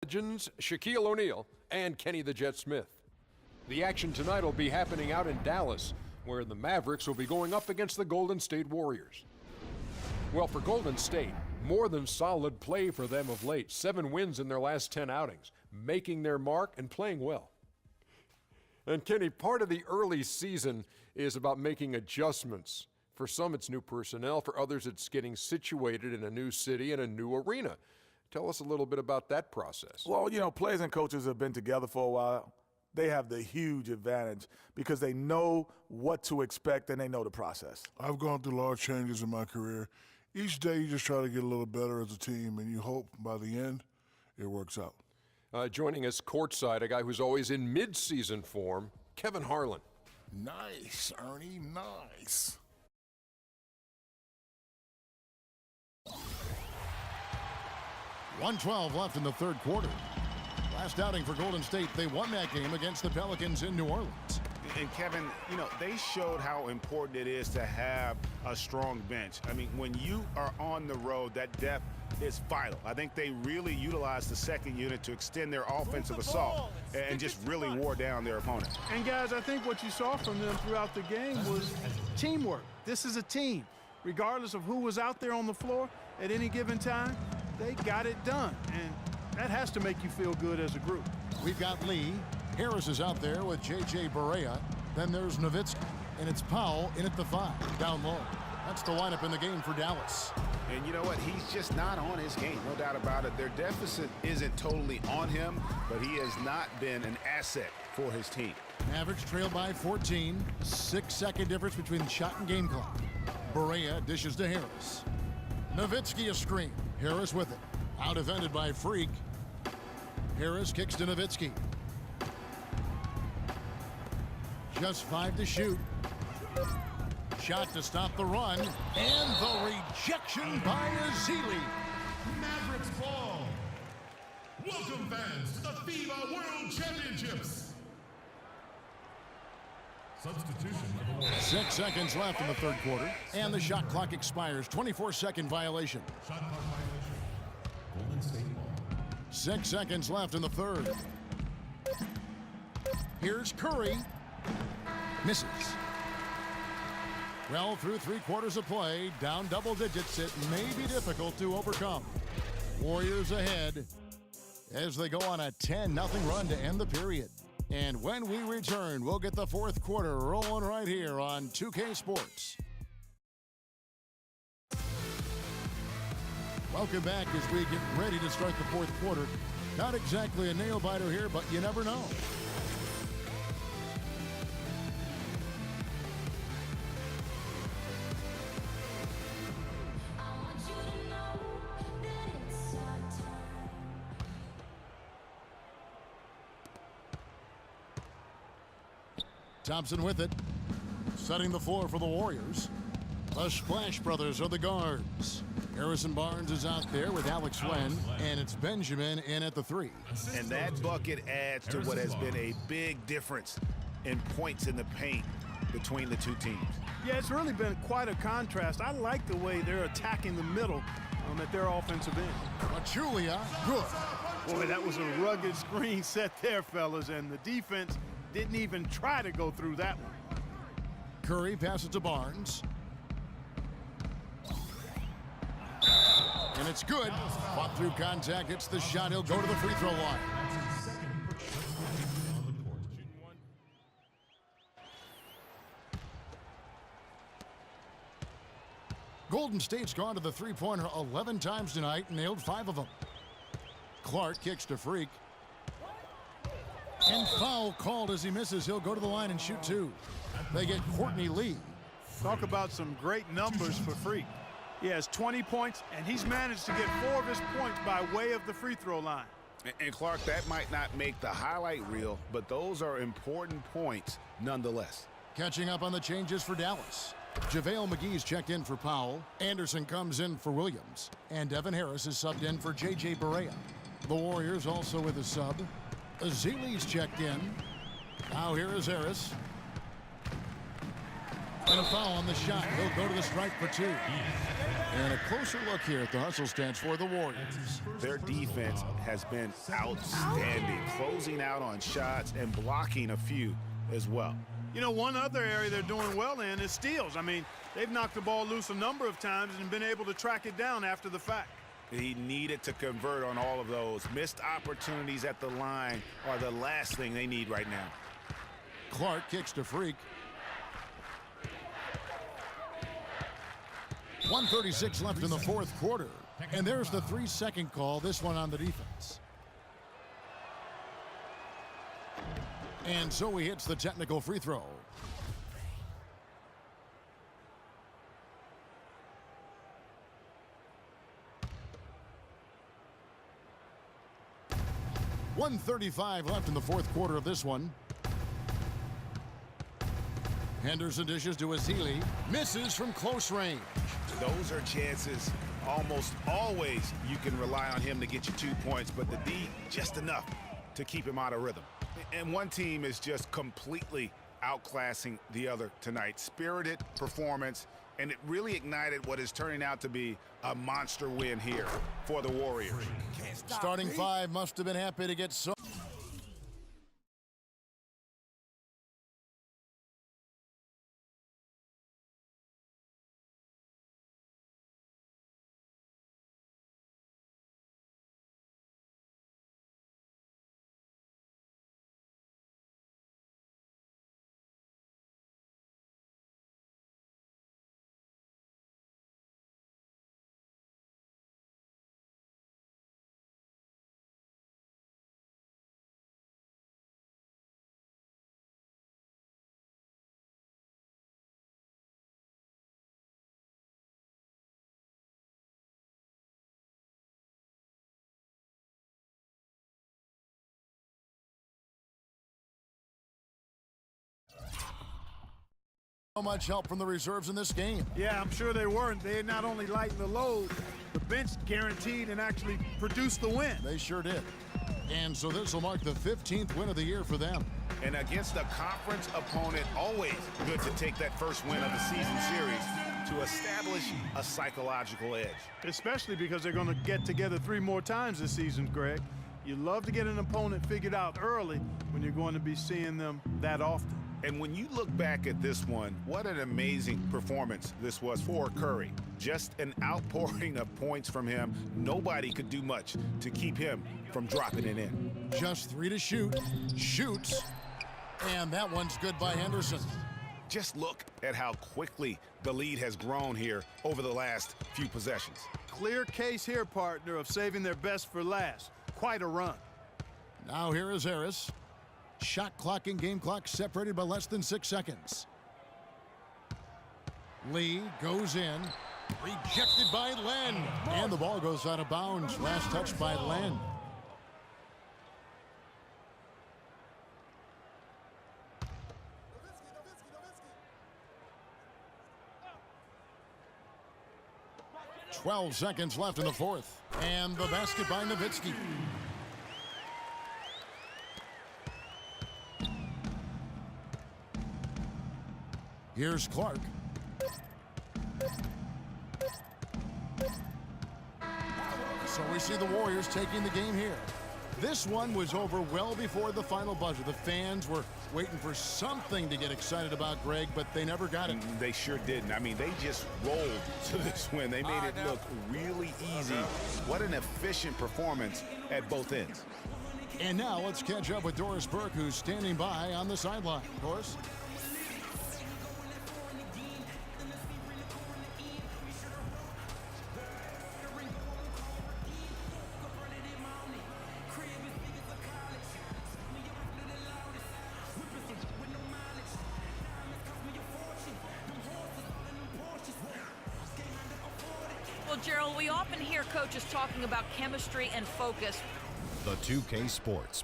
Legends Shaquille O'Neal and Kenny the Jet Smith. The action tonight will be happening out in Dallas, where the Mavericks will be going up against the Golden State Warriors. Well, for Golden State, more than solid play for them of late. 7 wins in their last 10 outings, making their mark and playing well. And Kenny, part of the early season is about making adjustments. For some, it's new personnel. For others, it's getting situated in a new city and a new arena. Tell us a little bit about that process. Well, you know, players and coaches have been together for a while. They have the huge advantage because they know what to expect and they know the process. I've gone through large changes in my career. Each day you just try to get a little better as a team, and you hope by the end it works out. Joining us courtside, a guy who's always in mid-season form, Kevin Harlan. Nice, Ernie, nice. .112 left in the third quarter. Last outing for Golden State, they won that game against the Pelicans in New Orleans. And Kevin, you know, they showed how important it is to have a strong bench. I mean, when you are on the road, that depth is vital. I think they really utilized the second unit to extend their offensive assault and just really wore down their opponent. And guys, I think what you saw from them throughout the game was teamwork. This is a team. Regardless of who was out there on the floor at any given time, they got it done. And that has to make you feel good as a group. We've got Lee. Harris is out there with J.J. Barea. Then there's Nowitzki. And it's Powell in at the 5, down low. That's the lineup in the game for Dallas. And you know what? He's just not on his game, no doubt about it. Their deficit isn't totally on him, but he has not been an asset for his team. Mavericks trail by 14. 6-second difference between shot and game clock. Barea dishes to Harris. Nowitzki a screen. Harris with it. Out defended by Freak. Harris kicks to Nowitzki. Just 5 to shoot. Shot to stop the run. And the rejection by Ezeli. Mavericks ball. Welcome fans to the FIBA World Championships. Substitution of the Warriors. 6 seconds left in the third quarter. And the shot clock expires. 24-second violation. Shot clock violation. Golden State ball. 6 seconds left in the third. Here's Curry. Misses. Well, through 3 quarters of play, down double digits, it may be difficult to overcome. Warriors ahead as they go on a 10-0 run to end the period. And when we return, we'll get the fourth quarter rolling right here on 2K Sports. Welcome back as we get ready to start the fourth quarter. Not exactly a nail-biter here, but you never know. Thompson with it, setting the floor for the Warriors. The Splash Brothers are the guards. Harrison Barnes is out there with Alex Len, and it's Benjamin in at the 3. And that bucket adds to what has been a big difference in points in the paint between the two teams. Yeah, it's really been quite a contrast. I like the way they're attacking the middle at their offensive end. Pachulia, good. Boy, that was a rugged screen set there, fellas, and the defense didn't even try to go through that one. Curry passes to Barnes. And it's good. Fought through contact, hits the shot. He'll go to the free throw line. Golden State's gone to the three-pointer 11 times tonight and nailed 5 of them. Clark kicks to Freak. And foul called as he misses. He'll go to the line and shoot 2. They get Courtney Lee. Talk about some great numbers for Freak. He has 20 points, and he's managed to get 4 of his points by way of the free throw line. And Clark, that might not make the highlight reel, but those are important points nonetheless. Catching up on the changes for Dallas. JaVale McGee's checked in for Powell. Anderson comes in for Williams. And Devin Harris is subbed in for J.J. Barea. The Warriors also with a sub. Ezeli's checked in. Now here is Harris. And a foul on the shot. He'll go to the stripe for 2. And a closer look here at the hustle stats for the Warriors. Their defense has been outstanding, closing out on shots and blocking a few as well. You know, one other area they're doing well in is steals. I mean, they've knocked the ball loose a number of times and been able to track it down after the fact. He needed to convert on all of those. Missed opportunities at the line are the last thing they need right now. Clark kicks to Freak. 1:36 left in the fourth quarter. And there's the 3-second call, this one on the defense. And so he hits the technical free throw. .135 left in the fourth quarter of this one. Henderson dishes to Azili. Misses from close range. Those are chances almost always you can rely on him to get you 2 points, but the D just enough to keep him out of rhythm. And one team is just completely outclassing the other tonight. Spirited performance, and it really ignited what is turning out to be a monster win here for the Warriors. Starting five must have been happy to get so. So much help from the reserves in this game. Yeah, I'm sure they weren't. They not only lightened the load, the bench guaranteed and actually produced the win. They sure did. And so this will mark the 15th win of the year for them. And against a conference opponent, always good to take that first win of the season series to establish a psychological edge. Especially because they're going to get together 3 more times this season, Greg. You love to get an opponent figured out early when you're going to be seeing them that often. And when you look back at this one, what an amazing performance this was for Curry. Just an outpouring of points from him. Nobody could do much to keep him from dropping it in. Just 3 to shoot. Shoots. And that one's good by Henderson. Just look at how quickly the lead has grown here over the last few possessions. Clear case here, partner, of saving their best for last. Quite a run. Now here is Harris. Shot clock and game clock separated by less than 6 seconds. Lee goes in. Rejected by Len. And the ball goes out of bounds. Last touch by Len. .12 seconds left in the fourth. And the basket by Nowitzki. Here's Clark. So we see the Warriors taking the game here. This one was over well before the final buzzer. The fans were waiting for something to get excited about, Greg, but they never got it. They sure didn't. I mean, they just rolled to this win. They made it look really easy. What an efficient performance at both ends. And now let's catch up with Doris Burke, who's standing by on the sideline. Doris? Well, Gerald, we often hear coaches talking about chemistry and focus. The 2K Sports